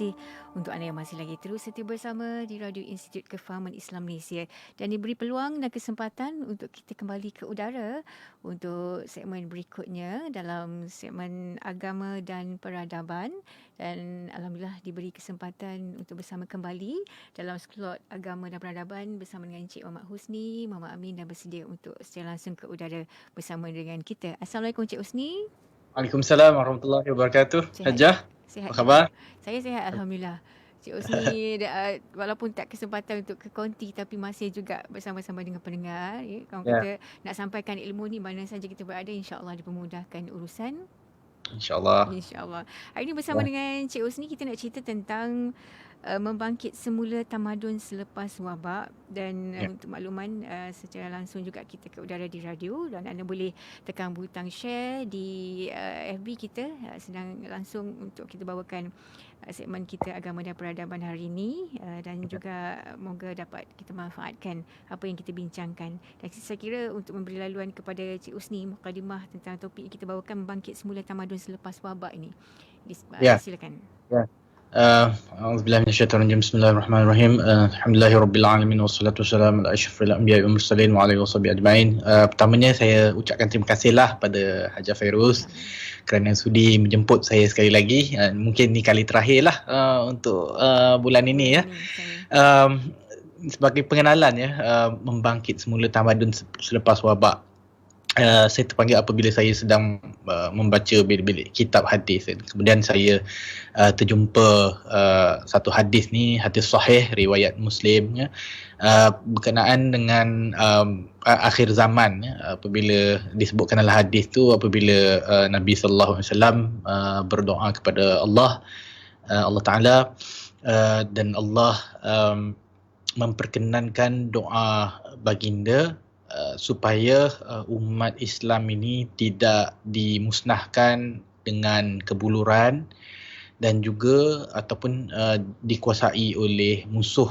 kasih untuk anda yang masih lagi terus setia bersama di Radio Institut Kefahaman Islam Malaysia dan diberi peluang dan kesempatan untuk kita kembali ke udara untuk segmen berikutnya dalam segmen agama dan peradaban, dan alhamdulillah diberi kesempatan untuk bersama kembali dalam slot agama dan peradaban bersama dengan Encik Muhammad Husni, Muhammad Amin, dan bersedia untuk secara langsung ke udara bersama dengan kita. Assalamualaikum Encik Husni. Waalaikumsalam warahmatullahi wabarakatuh. Sihat? Hajah, Sihat apa juga. khabar? Saya sihat alhamdulillah. Cik Husni walaupun tak kesempatan untuk ke konti tapi masih juga bersama-sama dengan pendengar. Kalau Ya, kita nak sampaikan ilmu ni mana saja kita berada, insya-Allah dipermudahkan urusan. insyaAllah. InsyaAllah. Hari ini bersama Ya. dengan Cik Husni kita nak cerita tentang membangkit semula tamadun selepas wabak, dan Ya. untuk makluman secara langsung juga kita ke udara di radio, dan anda boleh tekan butang share di FB kita, sedang langsung untuk kita bawakan segmen kita agama dan peradaban hari ini, dan juga moga dapat kita manfaatkan apa yang kita bincangkan. Dan saya kira untuk memberi laluan kepada Cik Husni mukadimah tentang topik yang kita bawakan, membangkit semula tamadun selepas wabak ini. Ya. Silakan. Ya. A'udzubillahi minasyaitonir rajim. Bismillahirrahmanirrahim. Alhamdulillahirabbil alamin wassalatu wassalamu ala asyrafil anbiya'i wal mursalin wa alihi washabihi ajmain. Pertamanya saya ucapkan terima kasihlah pada Hajah Fairuz kerana sudi menjemput saya sekali lagi. Mungkin ni kali terakhirlah untuk bulan ini ya. Sebagai pengenalan ya, membangkit semula tamadun selepas wabak. Saya terpanggil apabila saya sedang membaca bilik-bilik kitab hadis. Kemudian saya terjumpa satu hadis ni, hadis sahih riwayat Muslim ya, berkenaan dengan akhir zaman ya, apabila disebutkanlah hadis tu apabila Nabi sallallahu alaihi wasallam berdoa kepada Allah Taala, dan Allah memperkenankan doa baginda supaya umat Islam ini tidak dimusnahkan dengan kebuluran dan juga ataupun dikuasai oleh musuh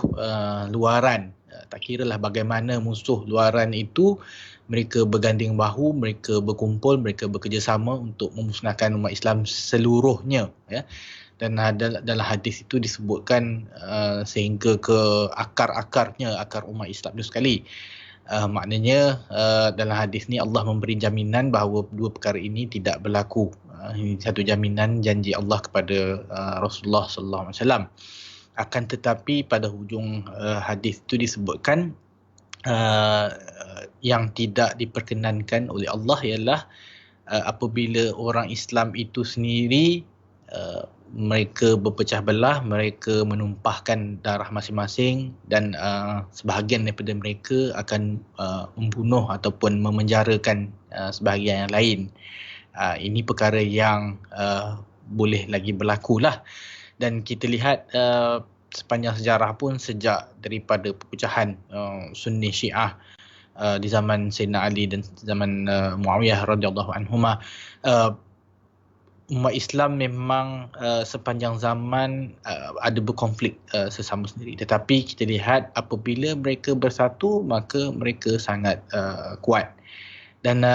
luaran. Tak kiralah bagaimana musuh luaran itu, mereka berganding bahu, mereka berkumpul, mereka bekerjasama untuk memusnahkan umat Islam seluruhnya ya. Dan dalam hadis itu disebutkan sehingga ke akar-akarnya, akar umat Islam itu sekali. Maknanya dalam hadis ni Allah memberi jaminan bahawa dua perkara ini tidak berlaku. Ini satu jaminan janji Allah kepada Rasulullah sallallahu alaihi wasallam. Akan tetapi pada hujung hadis itu disebutkan yang tidak diperkenankan oleh Allah ialah apabila orang Islam itu sendiri mereka berpecah belah, mereka menumpahkan darah masing-masing, dan sebahagian daripada mereka akan membunuh ataupun memenjarakan sebahagian yang lain. Ini perkara yang boleh lagi berlaku lah. Dan kita lihat sepanjang sejarah pun, sejak daripada perpecahan Sunni Syiah di zaman Sayyidina Ali dan zaman Muawiyah radhiyallahu anhuma, umat Islam memang sepanjang zaman ada berkonflik sesama sendiri. Tetapi kita lihat apabila mereka bersatu, maka mereka sangat kuat. Dan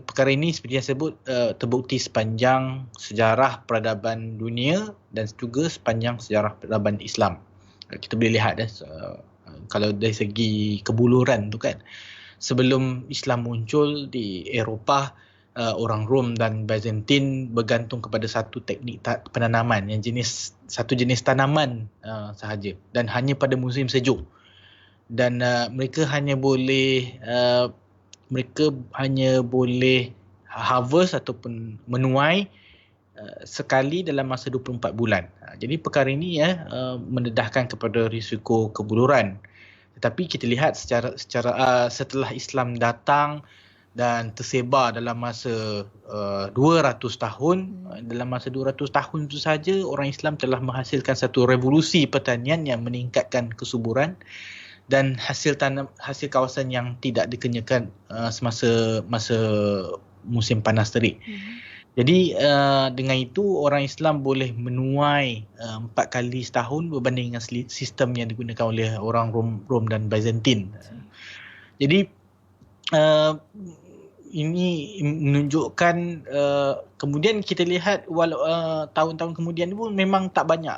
perkara ini seperti yang saya sebut terbukti sepanjang sejarah peradaban dunia dan juga sepanjang sejarah peradaban Islam. Kita boleh lihat kalau dari segi kebuluran tu kan, sebelum Islam muncul di Eropah, orang Rom dan Byzantine bergantung kepada satu teknik penanaman yang satu jenis tanaman sahaja, dan hanya pada musim sejuk. Dan mereka hanya boleh harvest ataupun menuai sekali dalam masa 24 bulan. Jadi perkara ini mendedahkan kepada risiko kebuluran. Tetapi kita lihat secara setelah Islam datang dan tersebar dalam masa 200 tahun. Dalam masa 200 tahun itu saja orang Islam telah menghasilkan satu revolusi pertanian yang meningkatkan kesuburan dan hasil kawasan yang tidak dikenyakan semasa musim panas terik. Jadi dengan itu orang Islam boleh menuai 4 kali setahun berbanding dengan sistem yang digunakan oleh orang Rom dan Byzantine. Jadi ini menunjukkan kemudian kita lihat walau tahun-tahun kemudian pun memang tak banyak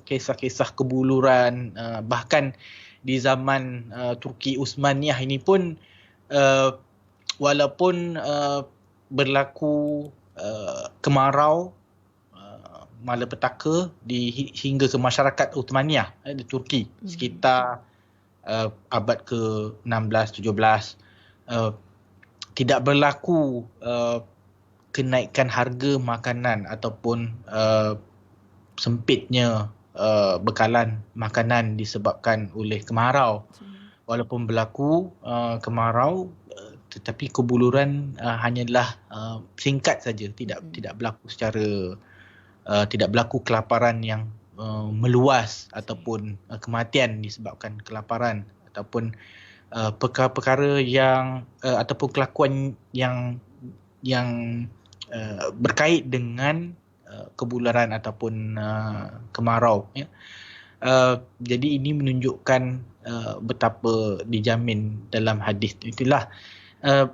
kisah-kisah kebuluran, bahkan di zaman Turki Uthmaniyah ini pun walaupun berlaku kemarau malapetaka hingga ke masyarakat Uthmaniyah di Turki sekitar abad ke-16 17, tidak berlaku kenaikan harga makanan ataupun sempitnya bekalan makanan disebabkan oleh kemarau. Walaupun berlaku kemarau, tetapi kebuluran hanyalah singkat saja, tidak berlaku secara tidak berlaku kelaparan yang meluas ataupun kematian disebabkan kelaparan ataupun perkara-perkara yang ataupun kelakuan yang berkait dengan kebuluran ataupun kemarau, ya. Jadi ini menunjukkan betapa dijamin dalam hadis. Itulah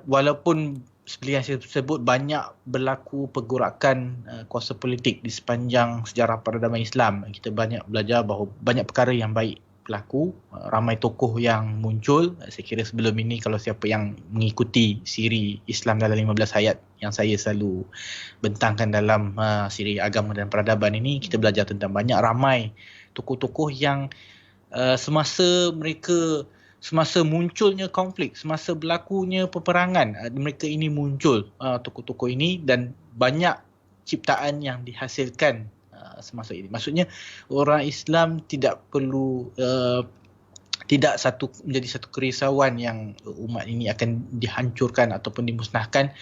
walaupun seperti yang saya sebut banyak berlaku pergerakan kuasa politik di sepanjang sejarah peradaban Islam. Kita banyak belajar bahawa banyak perkara yang baik berlaku, ramai tokoh yang muncul. Saya kira sebelum ini kalau siapa yang mengikuti siri Islam dalam 15 ayat yang saya selalu bentangkan dalam siri agama dan peradaban ini, kita belajar tentang banyak ramai tokoh-tokoh yang semasa munculnya konflik, semasa berlakunya peperangan, mereka ini muncul, tokoh-tokoh ini, dan banyak ciptaan yang dihasilkan semasa ini. Maksudnya orang Islam tidak perlu tidak menjadi satu kerisauan yang umat ini akan dihancurkan ataupun dimusnahkan,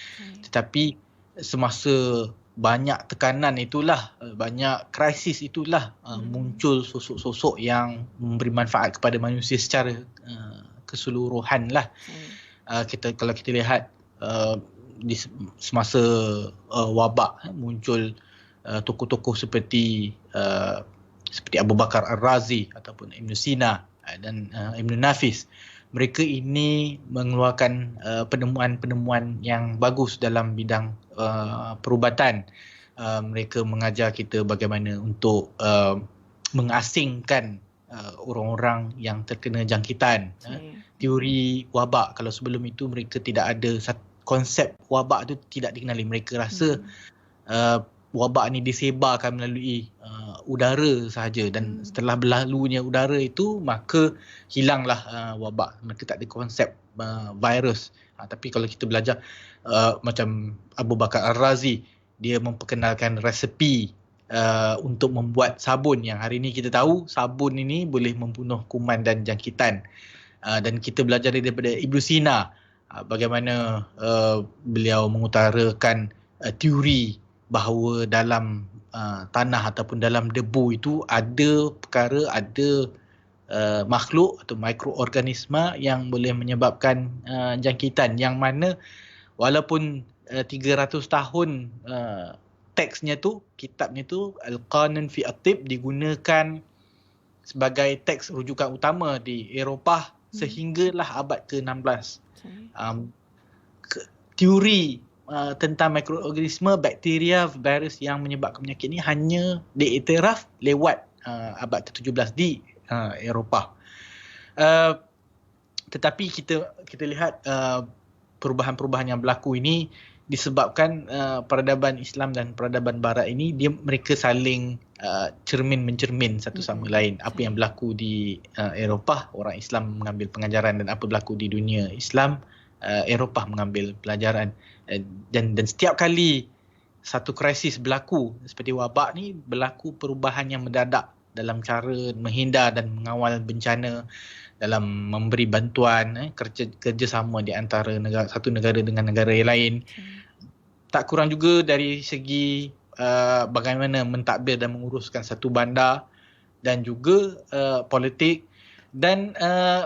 tetapi semasa banyak tekanan itulah, banyak krisis itulah muncul sosok-sosok yang memberi manfaat kepada manusia secara keseluruhan lah. Kalau kita lihat di semasa wabak muncul tokoh-tokoh seperti Abu Bakar Ar-Razi ataupun Ibn Sina dan Ibn Nafis. Mereka ini mengeluarkan penemuan-penemuan yang bagus dalam bidang perubatan. Mereka mengajar kita bagaimana untuk mengasingkan orang-orang yang terkena jangkitan. Teori wabak, kalau sebelum itu mereka tidak ada konsep wabak tu tidak dikenali. Mereka rasa wabak ni disebarkan melalui udara sahaja, dan setelah berlalunya udara itu maka hilanglah wabak. Mereka tak ada konsep virus. Tapi kalau kita belajar macam Abu Bakar Ar-Razi, dia memperkenalkan resepi untuk membuat sabun, yang hari ini kita tahu sabun ini boleh membunuh kuman dan jangkitan. Dan kita belajar daripada Ibn Sina bagaimana beliau mengutarakan teori bahawa dalam tanah ataupun dalam debu itu ada makhluk atau mikroorganisma yang boleh menyebabkan jangkitan, yang mana walaupun 300 tahun teksnya tu, kitabnya tu, Al-Qanun fi At-Tib digunakan sebagai teks rujukan utama di Eropah sehinggalah abad ke-16. Teori tentang mikroorganisme, bakteria, virus yang menyebabkan penyakit ini hanya diiktiraf lewat abad ke-17 di Eropah. Tetapi kita lihat perubahan-perubahan yang berlaku ini disebabkan peradaban Islam dan peradaban Barat ini mereka saling mencermin satu sama lain. Apa yang berlaku di Eropah, orang Islam mengambil pengajaran, dan apa berlaku di dunia Islam, Eropah mengambil pelajaran. Dan setiap kali satu krisis berlaku seperti wabak ni, berlaku perubahan yang mendadak dalam cara menghindar dan mengawal bencana, dalam memberi bantuan, kerjasama di antara satu negara dengan negara yang lain. Tak kurang juga dari segi bagaimana mentadbir dan menguruskan satu bandar, dan juga politik. Dan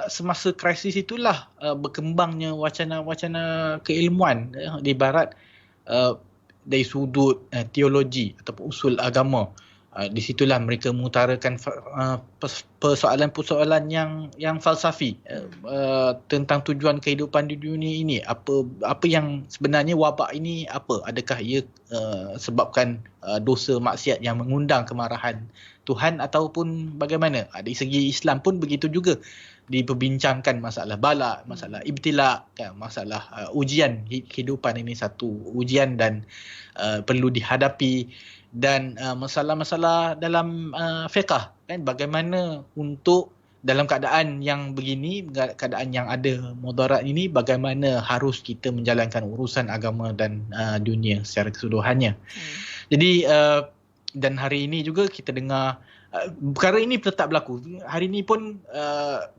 semasa krisis itulah berkembangnya wacana-wacana keilmuan di Barat dari sudut teologi ataupun usul agama. Di situlah mereka mengutarakan persoalan-persoalan yang falsafi tentang tujuan kehidupan di dunia ini. Apa yang sebenarnya wabak ini apa? Adakah ia sebabkan dosa maksiat yang mengundang kemarahan Tuhan ataupun bagaimana? Dari segi Islam pun begitu juga, diperbincangkan masalah bala, masalah ibtila, kan, masalah ujian. Kehidupan ini satu ujian dan perlu dihadapi, dan masalah-masalah dalam fiqh, kan, bagaimana untuk dalam keadaan yang begini, keadaan yang ada mudarat ini, bagaimana harus kita menjalankan urusan agama dan dunia secara keseluruhannya. Jadi dan hari ini juga kita dengar perkara ini tetap berlaku. Hari ini pun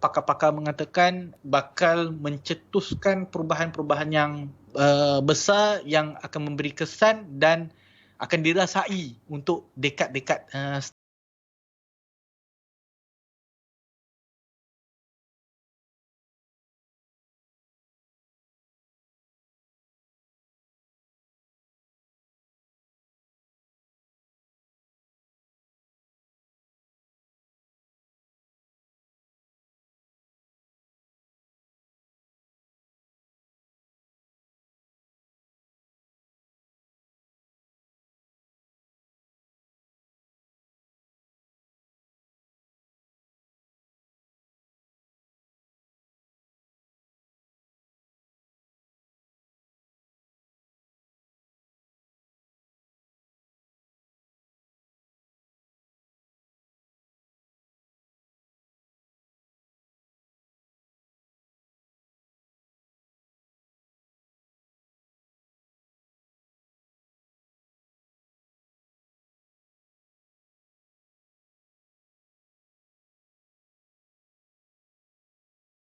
pakar-pakar mengatakan bakal mencetuskan perubahan-perubahan yang besar yang akan memberi kesan dan akan dirasai untuk dekad-dekad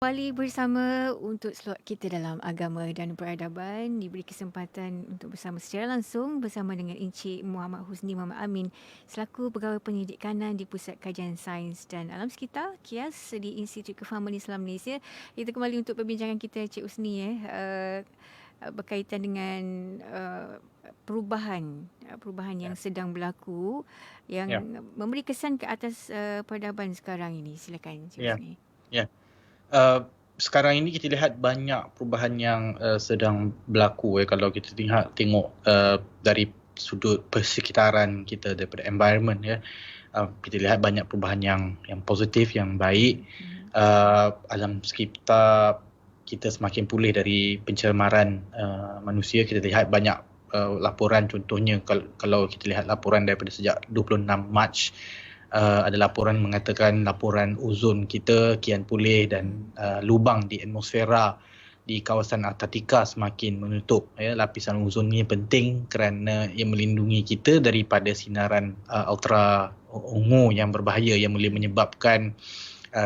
Kembali bersama untuk slot kita dalam agama dan peradaban, diberi kesempatan untuk bersama secara langsung bersama dengan Encik Muhammad Husni Muhammad Amin selaku Pegawai Penyidik Kanan di Pusat Kajian Sains dan Alam Sekitar KIAS di Institut Kefahaman Islam Malaysia. Kita kembali untuk perbincangan kita, Encik Husni, berkaitan dengan perubahan yang sedang berlaku yang memberi kesan ke atas peradaban sekarang ini. Silakan, Encik Husni. Sekarang ini kita lihat banyak perubahan yang sedang berlaku kalau kita tengok dari sudut persekitaran kita, daripada environment, kita lihat banyak perubahan yang positif, yang baik. Alam sekitar kita semakin pulih dari pencemaran manusia. Kita lihat banyak laporan, contohnya kalau kita lihat laporan daripada sejak 26 Mac, ada laporan mengatakan laporan ozon kita kian pulih dan lubang di atmosfera di kawasan Antartika semakin menutup. Lapisan ozon ni penting kerana ia melindungi kita daripada sinaran ultra ungu yang berbahaya yang boleh menyebabkan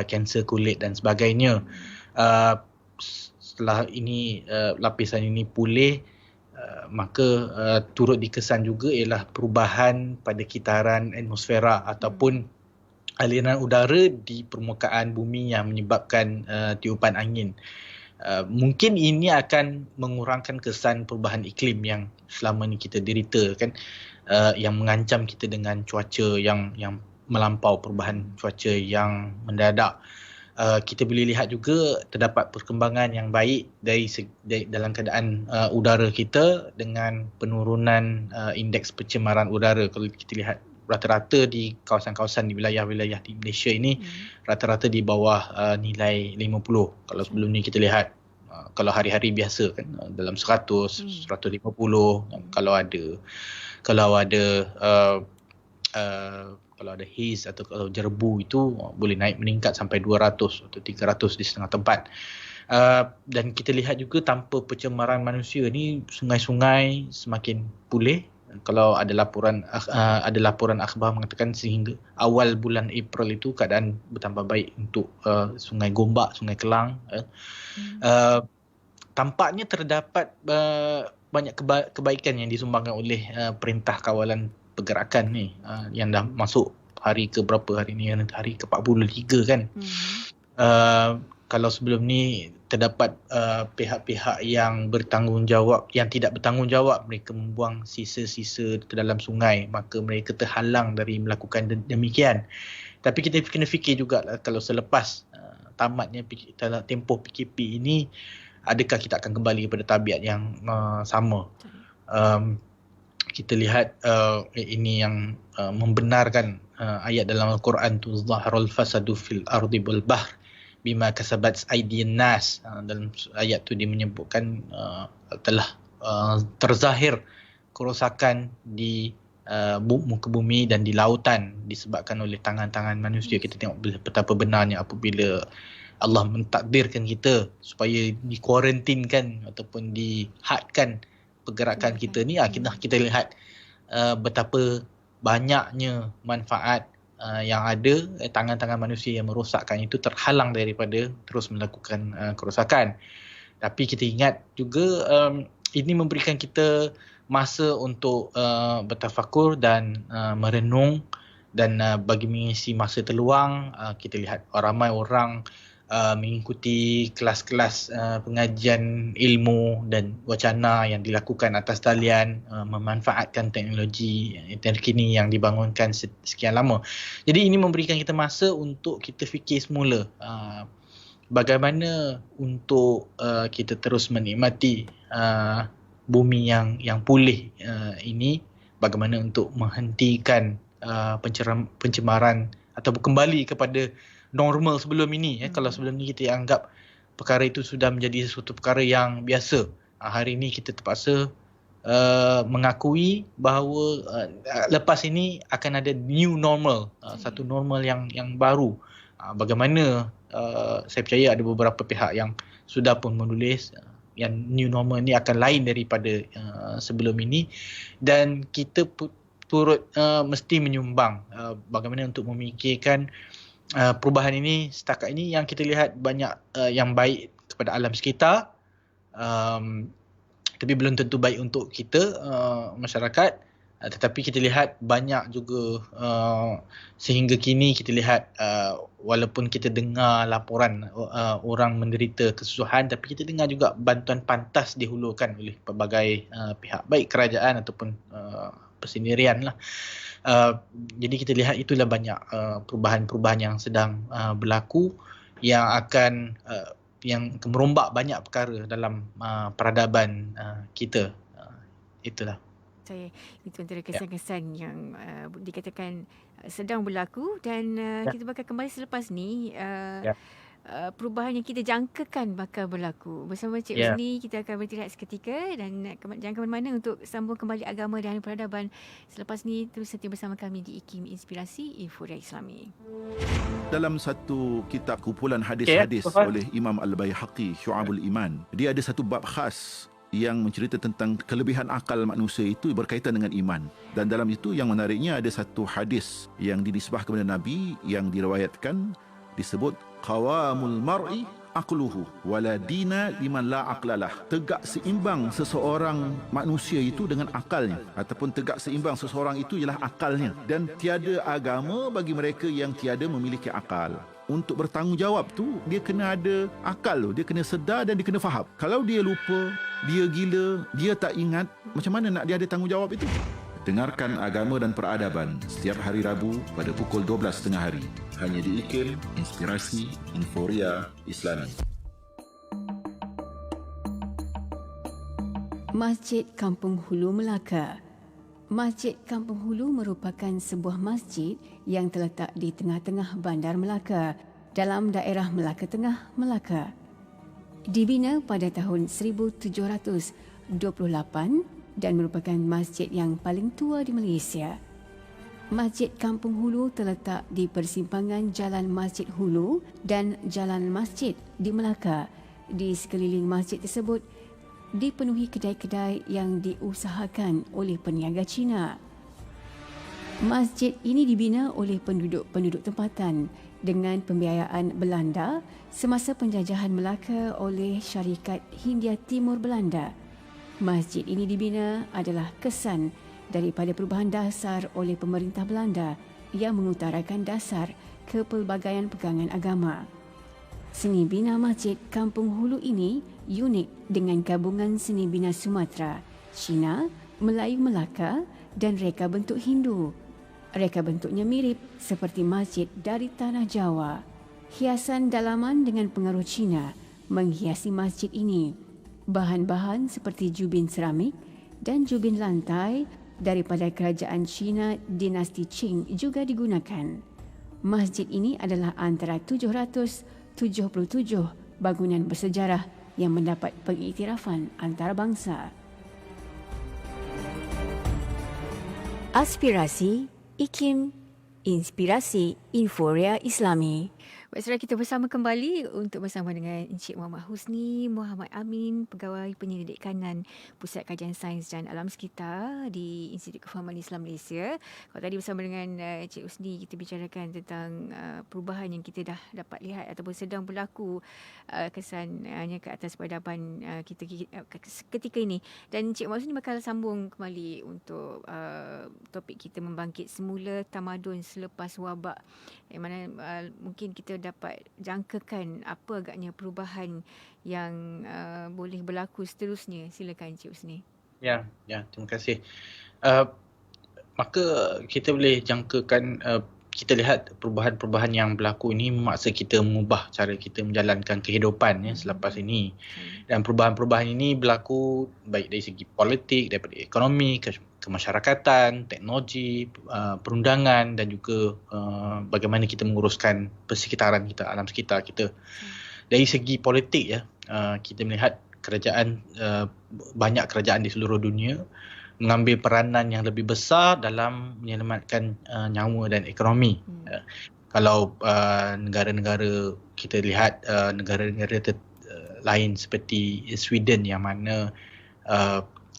kanser kulit dan sebagainya. Setelah ini lapisan ini pulih, maka turut dikesan juga ialah perubahan pada kitaran atmosfera ataupun aliran udara di permukaan bumi yang menyebabkan tiupan angin. Mungkin ini akan mengurangkan kesan perubahan iklim yang selama ni kita derita, kan, yang mengancam kita dengan cuaca yang melampau, perubahan cuaca yang mendadak. Kita boleh lihat juga terdapat perkembangan yang baik dari dalam keadaan udara kita dengan penurunan indeks pencemaran udara. Kalau kita lihat rata-rata di kawasan-kawasan di wilayah-wilayah di Malaysia ini rata-rata di bawah nilai 50. Kalau sebelum ni kita lihat kalau hari-hari biasa, kan, dalam 100, 150 kalau ada haze atau kalau jerbu itu boleh meningkat sampai 200 atau 300 di setengah tempat. Dan kita lihat juga tanpa pencemaran manusia ni sungai-sungai semakin pulih. Kalau ada laporan akhbar mengatakan sehingga awal bulan April itu keadaan bertambah baik untuk Sungai Gombak, Sungai Kelang. Tampaknya terdapat banyak kebaikan yang disumbangkan oleh Perintah Kawalan Pergerakan ni yang dah masuk hari ke berapa hari ni, hari ke-43, kan. kalau sebelum ni terdapat pihak-pihak yang bertanggungjawab, yang tidak bertanggungjawab, mereka membuang sisa-sisa ke dalam sungai, maka mereka terhalang dari melakukan demikian. Tapi kita kena fikir juga kalau selepas tamatnya tempoh PKP ini, adakah kita akan kembali kepada tabiat yang sama? Kita lihat ini yang membenarkan ayat dalam Al-Quran tu, zaharul fasadu fil ardi wal bahr bima kasabat aydin nas. Dalam ayat tu dia menyebutkan telah terzahir kerosakan di muka bumi dan di lautan disebabkan oleh tangan-tangan manusia. Kita tengok betapa benarnya apabila Allah mentakdirkan kita supaya dikuarantinkan ataupun dihadkan pergerakan kita ni, kita lihat betapa banyaknya manfaat yang ada, tangan-tangan manusia yang merosakkan itu terhalang daripada terus melakukan kerosakan. Tapi kita ingat juga ini memberikan kita masa untuk bertafakur dan merenung, dan bagi mengisi masa terluang, kita lihat ramai orang mengikuti kelas-kelas pengajian ilmu dan wacana yang dilakukan atas talian, memanfaatkan teknologi terkini yang dibangunkan sekian lama. Jadi ini memberikan kita masa untuk kita fikir semula bagaimana untuk kita terus menikmati bumi yang pulih ini, bagaimana untuk menghentikan pencemaran ataupun kembali kepada normal sebelum ini. Kalau sebelum ini kita anggap perkara itu sudah menjadi sesuatu perkara yang biasa, hari ini kita terpaksa mengakui bahawa lepas ini akan ada new normal, satu normal yang baru. Bagaimana saya percaya ada beberapa pihak yang sudah pun menulis yang new normal ini akan lain daripada sebelum ini, dan kita turut mesti menyumbang bagaimana untuk memikirkan perubahan ini. Setakat ini yang kita lihat banyak yang baik kepada alam sekitar, tapi belum tentu baik untuk kita masyarakat. Tetapi kita lihat banyak juga sehingga kini kita lihat walaupun kita dengar laporan orang menderita kesusahan, tapi kita dengar juga bantuan pantas dihulurkan oleh pelbagai pihak, baik kerajaan ataupun persendirian lah. Jadi kita lihat itulah banyak perubahan-perubahan yang sedang berlaku yang akan merombak banyak perkara dalam peradaban kita. Itulah. Itu antara kesan-kesan yang dikatakan sedang berlaku, dan kita bakal kembali selepas ni. Perubahan yang kita jangkakan bakal berlaku. Bersama Cik Husni, kita akan beristirahat seketika dan jangan ke mana-mana untuk sambung kembali agama dan peradaban. Selepas ni terus setia bersama kami di IKIM Inspirasi Inforia Islami. Dalam satu kitab kumpulan hadis-hadis oleh Imam Al-Baihaqi, Syu'abul Iman, dia ada satu bab khas yang mencerita tentang kelebihan akal manusia itu berkaitan dengan iman. Dan dalam itu yang menariknya ada satu hadis yang dinisbah kepada Nabi yang diriwayatkan, disebut qawamul mar'i aqluhu wala dina liman la aqlalah. Tegak seimbang seseorang manusia itu dengan akalnya, ataupun tegak seimbang seseorang itu ialah akalnya, dan tiada agama bagi mereka yang tiada memiliki akal. Untuk bertanggungjawab tu dia kena ada akal tu, dia kena sedar dan dia kena faham. Kalau dia lupa, dia gila, dia tak ingat, macam mana nak dia ada tanggungjawab itu? Dengarkan Agama dan Peradaban setiap hari Rabu pada pukul 12.30 hari. Hanya di IKIM Inspirasi Inforia Islami. Masjid Kampung Hulu Melaka. Masjid Kampung Hulu merupakan sebuah masjid yang terletak di tengah-tengah Bandar Melaka dalam daerah Melaka Tengah, Melaka. Dibina pada tahun 1728 dan merupakan masjid yang paling tua di Malaysia. Masjid Kampung Hulu terletak di persimpangan Jalan Masjid Hulu dan Jalan Masjid di Melaka. Di sekeliling masjid tersebut dipenuhi kedai-kedai yang diusahakan oleh peniaga Cina. Masjid ini dibina oleh penduduk tempatan dengan pembiayaan Belanda semasa penjajahan Melaka oleh Syarikat Hindia Timur Belanda. Masjid ini dibina adalah kesan daripada perubahan dasar oleh pemerintah Belanda yang mengutarakan dasar kepelbagaian pegangan agama. Seni bina Masjid Kampung Hulu ini unik dengan gabungan seni bina Sumatera, Cina, Melayu Melaka dan reka bentuk Hindu. Reka bentuknya mirip seperti masjid dari tanah Jawa. Hiasan dalaman dengan pengaruh Cina menghiasi masjid ini. Bahan-bahan seperti jubin seramik dan jubin lantai daripada kerajaan Cina dinasti Qing juga digunakan. Masjid ini adalah antara 777 bangunan bersejarah yang mendapat pengiktirafan antarabangsa. Aspirasi, iklim, inspirasi, Inforia Islami. Baik, saudara, kita bersama kembali untuk bersama dengan Encik Muhammad Husni Muhammad Amin, Pegawai Penyelidik Kanan Pusat Kajian Sains dan Alam Sekitar di Institut Kefahaman Islam Malaysia. Kalau tadi bersama dengan Encik Husni, kita bicarakan tentang perubahan yang kita dah dapat lihat ataupun sedang berlaku kesannya ke atas peradaban kita ketika ini. Dan Encik Muhammad Husni bakal sambung kembali untuk topik kita membangkit semula tamadun selepas wabak, yang mana mungkin kita dapat jangkakan apa agaknya perubahan yang boleh berlaku seterusnya. Silakan Encik Husni. Ya, terima kasih. Maka kita boleh jangkakan, kita lihat perubahan-perubahan yang berlaku ini memaksa kita mengubah cara kita menjalankan kehidupan selepas ini. Dan perubahan-perubahan ini berlaku baik dari segi politik, daripada ekonomi, kemasyarakatan, teknologi, perundangan dan juga bagaimana kita menguruskan persekitaran kita, alam sekitar kita. Dari segi politik kita melihat kerajaan, banyak kerajaan di seluruh dunia mengambil peranan yang lebih besar dalam menyelamatkan nyawa dan ekonomi. Kalau negara-negara, kita lihat negara-negara lain seperti Sweden yang mana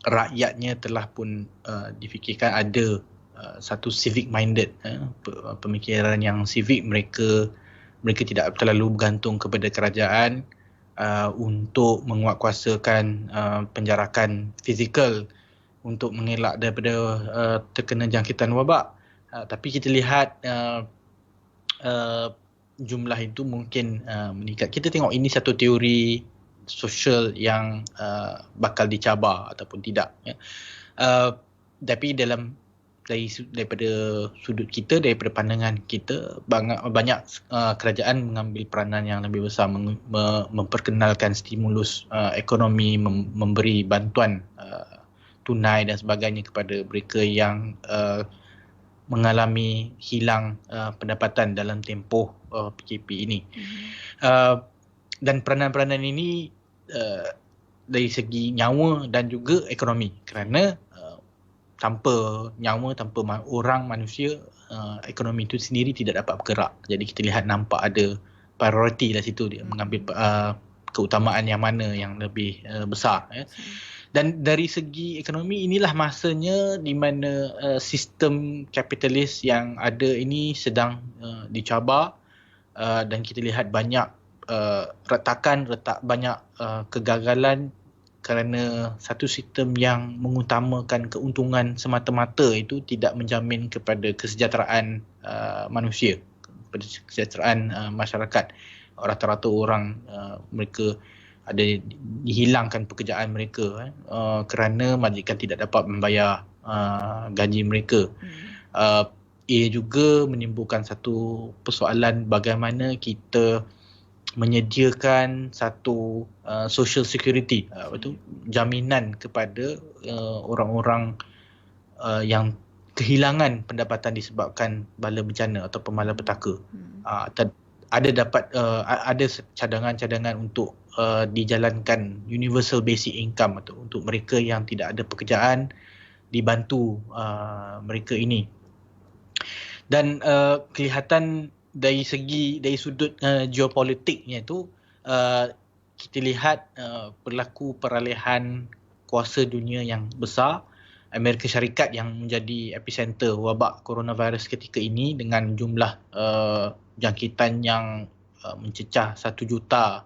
rakyatnya telah pun difikirkan ada satu civic minded, pemikiran yang civic. Mereka tidak terlalu bergantung kepada kerajaan untuk menguatkuasakan penjarakan fizikal untuk mengelak daripada terkena jangkitan wabak. Tapi kita lihat jumlah itu mungkin meningkat. Kita tengok ini satu teori sosial yang bakal dicabar ataupun tidak. Tapi daripada sudut kita, daripada pandangan kita, banyak kerajaan mengambil peranan yang lebih besar, memperkenalkan stimulus ekonomi, memberi bantuan tunai dan sebagainya kepada mereka yang mengalami hilang pendapatan dalam tempoh PKP ini. Dan peranan-peranan ini dari segi nyawa dan juga ekonomi, kerana tanpa nyawa, tanpa orang, manusia, ekonomi itu sendiri tidak dapat bergerak. Jadi kita lihat nampak ada prioriti dari situ, dia mengambil keutamaan yang mana yang lebih besar. Dan dari segi ekonomi, inilah masanya di mana sistem kapitalis yang ada ini sedang dicabar, dan kita lihat banyak banyak kegagalan kerana satu sistem yang mengutamakan keuntungan semata-mata itu tidak menjamin kepada kesejahteraan manusia, kepada kesejahteraan masyarakat. Rata-rata orang mereka ada dihilangkan pekerjaan mereka kerana majikan tidak dapat membayar gaji mereka. Ia juga menimbulkan satu persoalan bagaimana kita menyediakan satu social security, jaminan kepada orang-orang yang kehilangan pendapatan disebabkan bala bencana atau malapetaka. Ada cadangan-cadangan untuk dijalankan universal basic income atau untuk mereka yang tidak ada pekerjaan, dibantu mereka ini. Dan kelihatan dari sudut geopolitiknya itu, kita lihat berlaku peralihan kuasa dunia yang besar. Amerika Syarikat yang menjadi epicenter wabak coronavirus ketika ini dengan jumlah jangkitan yang mencecah 1 juta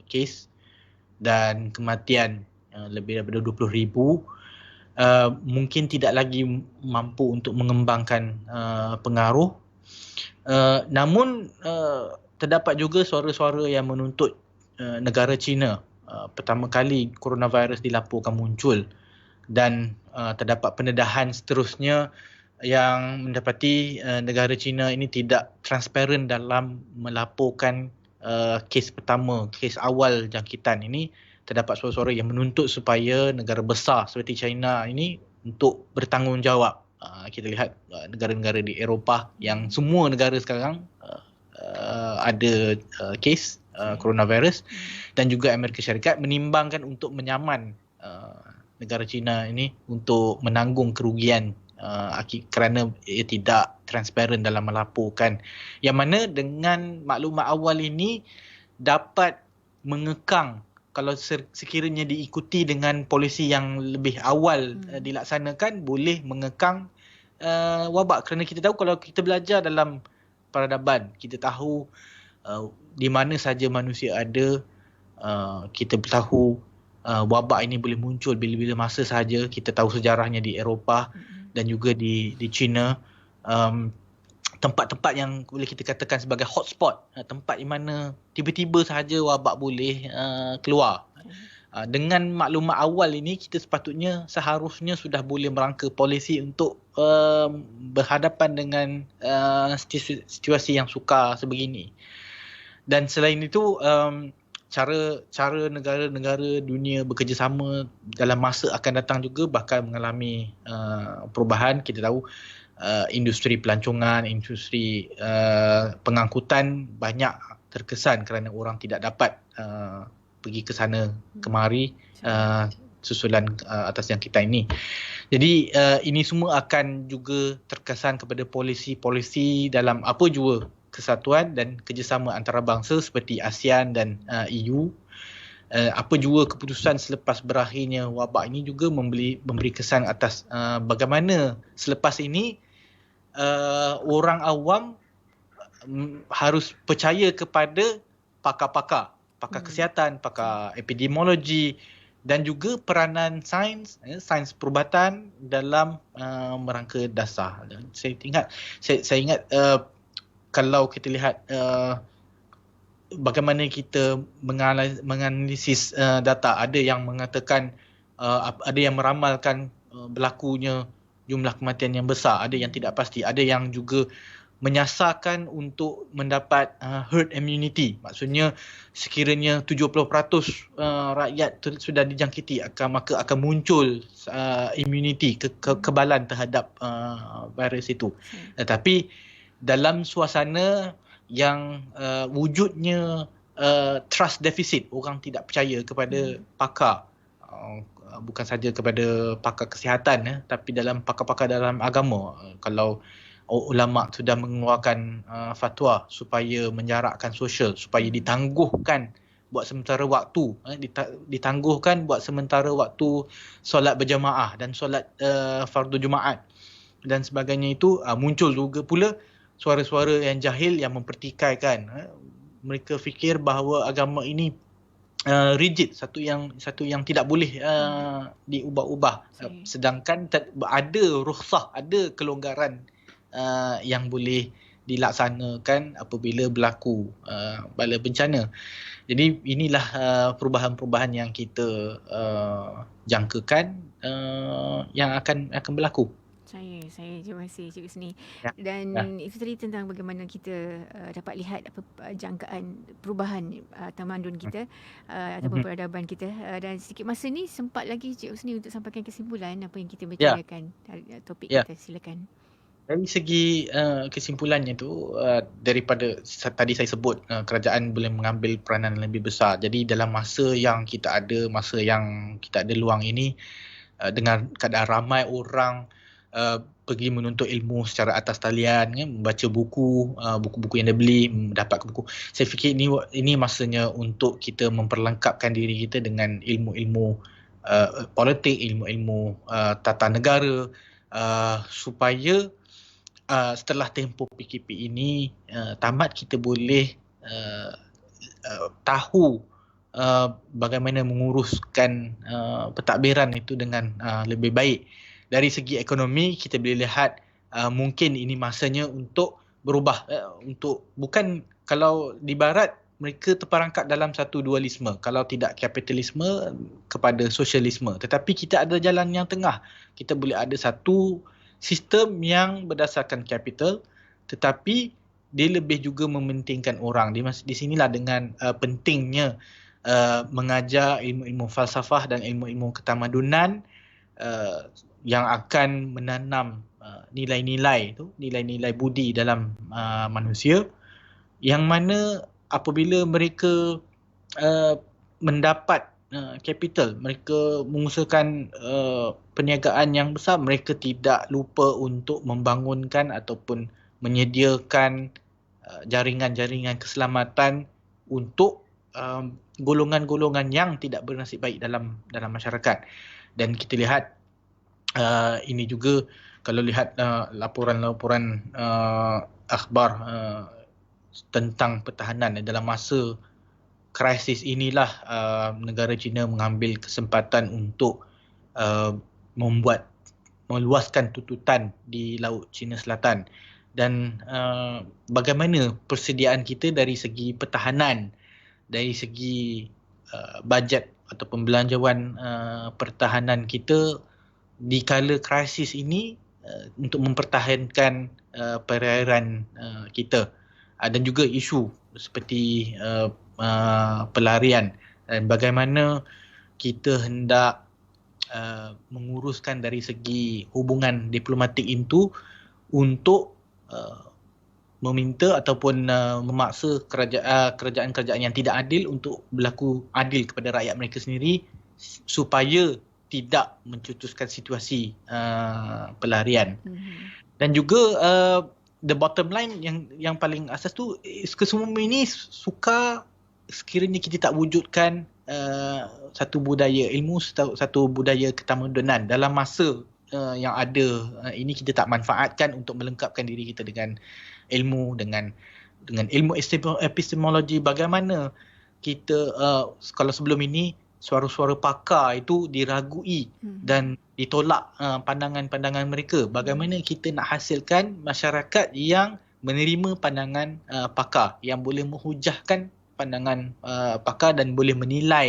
kes dan kematian lebih daripada 20,000, mungkin tidak lagi mampu untuk mengembangkan pengaruh. Namun terdapat juga suara-suara yang menuntut negara China. Pertama kali coronavirus dilaporkan muncul dan terdapat pendedahan seterusnya yang mendapati negara China ini tidak transparan dalam melaporkan kes pertama, kes awal jangkitan ini. Terdapat suara-suara yang menuntut supaya negara besar seperti China ini untuk bertanggungjawab. Kita lihat negara-negara di Eropah yang semua negara sekarang ada kes coronavirus, dan juga Amerika Syarikat menimbangkan untuk menyaman negara China ini untuk menanggung kerugian kerana ia tidak transparan dalam melaporkan, yang mana dengan maklumat awal ini dapat mengekang, kalau sekiranya diikuti dengan polisi yang lebih awal dilaksanakan, boleh mengekang wabak. Kerana kita tahu, kalau kita belajar dalam peradaban, kita tahu di mana saja manusia ada, kita tahu wabak ini boleh muncul bila-bila masa sahaja. Kita tahu sejarahnya di Eropah dan juga di China, tempat-tempat yang boleh kita katakan sebagai hotspot, tempat di mana tiba-tiba sahaja wabak boleh keluar. Dengan maklumat awal ini, kita seharusnya sudah boleh merangka polisi untuk berhadapan dengan situasi yang sukar sebegini. Dan selain itu, cara negara-negara dunia bekerjasama dalam masa akan datang juga bakal mengalami perubahan. Kita tahu industri pelancongan, industri pengangkutan banyak terkesan kerana orang tidak dapat pergi ke sana kemari susulan atas jangkitan ini. Jadi ini semua akan juga terkesan kepada polisi-polisi dalam apa jua kesatuan dan kerjasama antarabangsa seperti ASEAN dan EU. Apa jua keputusan selepas berakhirnya wabak ini juga memberi kesan atas bagaimana selepas ini orang awam harus percaya kepada pakar kesihatan, pakar epidemiologi, dan juga peranan sains perubatan dalam merangka dasar. Saya ingat kalau kita lihat bagaimana kita menganalisis data, ada yang mengatakan, ada yang meramalkan berlakunya jumlah kematian yang besar, ada yang tidak pasti, ada yang juga menyasarkan untuk mendapat herd immunity. Maksudnya sekiranya 70% rakyat sudah dijangkiti, maka akan muncul immunity, kekebalan terhadap virus itu. Tetapi dalam suasana yang wujudnya trust deficit, orang tidak percaya kepada pakar, bukan saja kepada pakar kesihatan, tapi dalam pakar-pakar dalam agama. Kalau ulama sudah mengeluarkan fatwa supaya menjarakkan sosial, supaya ditangguhkan buat sementara waktu, ditangguhkan buat sementara waktu solat berjamaah dan solat fardu Jumaat dan sebagainya, itu muncul juga pula suara-suara yang jahil yang mempertikaikan. Mereka fikir bahawa agama ini rigid, satu yang tidak boleh diubah-ubah, sedangkan ada rukhsah, ada kelonggaran yang boleh dilaksanakan apabila berlaku bala bencana. Jadi inilah perubahan-perubahan yang kita jangkakan yang akan berlaku. Saya terima kasih Cikgu Sni. Ya. Dan itu tadi tentang bagaimana kita dapat lihat jangkaan perubahan tamadun kita ataupun peradaban kita. Dan sedikit masa ni sempat lagi Cikgu Sni untuk sampaikan kesimpulan apa yang kita bicarakan dari topik kita. Silakan. Dari segi kesimpulannya tu, daripada tadi saya sebut, kerajaan boleh mengambil peranan lebih besar. Jadi dalam masa yang kita ada luang ini, dengan keadaan ramai orang pergi menuntut ilmu secara atas talian, membaca buku-buku yang dia beli, mendapat buku. Saya fikir ini masanya untuk kita memperlengkapkan diri kita dengan ilmu-ilmu politik, ilmu-ilmu tata negara, supaya setelah tempoh PKP ini tamat, kita boleh tahu bagaimana menguruskan pentadbiran itu dengan lebih baik. Dari segi ekonomi, kita boleh lihat mungkin ini masanya untuk berubah untuk, bukan kalau di barat mereka terperangkap dalam satu dualisme, kalau tidak kapitalisme kepada sosialisme, tetapi kita ada jalan yang tengah. Kita boleh ada satu sistem yang berdasarkan kapital tetapi dia lebih juga mementingkan orang. Di sinilah dengan pentingnya mengajar ilmu-ilmu falsafah dan ilmu-ilmu ketamadunan yang akan menanam nilai-nilai budi dalam manusia, yang mana apabila mereka mendapat capital, mereka mengusahakan perniagaan yang besar, mereka tidak lupa untuk membangunkan ataupun menyediakan jaringan-jaringan keselamatan untuk golongan-golongan yang tidak bernasib baik dalam masyarakat. Dan kita lihat ini juga kalau lihat laporan-laporan akhbar tentang pertahanan dalam masa krisis inilah negara China mengambil kesempatan untuk meluaskan tuntutan di Laut Cina Selatan. Dan bagaimana persediaan kita dari segi pertahanan, dari segi bajet ataupun belanjawan pertahanan kita di kala krisis ini untuk mempertahankan perairan kita. Dan juga isu seperti pelarian dan bagaimana kita hendak menguruskan dari segi hubungan diplomatik itu untuk meminta ataupun memaksa kerajaan-kerajaan yang tidak adil untuk berlaku adil kepada rakyat mereka sendiri supaya tidak mencetuskan situasi pelarian. Dan juga the bottom line yang paling asas tu, kesemua ini sukar sekiranya kita tak wujudkan satu budaya ilmu, satu budaya ketamadunan dalam masa yang ada ini, kita tak manfaatkan untuk melengkapkan diri kita dengan ilmu, dengan ilmu epistemologi. Bagaimana kita kalau sebelum ini suara-suara pakar itu diragui dan ditolak pandangan-pandangan mereka, bagaimana kita nak hasilkan masyarakat yang menerima pandangan pakar, yang boleh menghujahkan pandangan pakar dan boleh menilai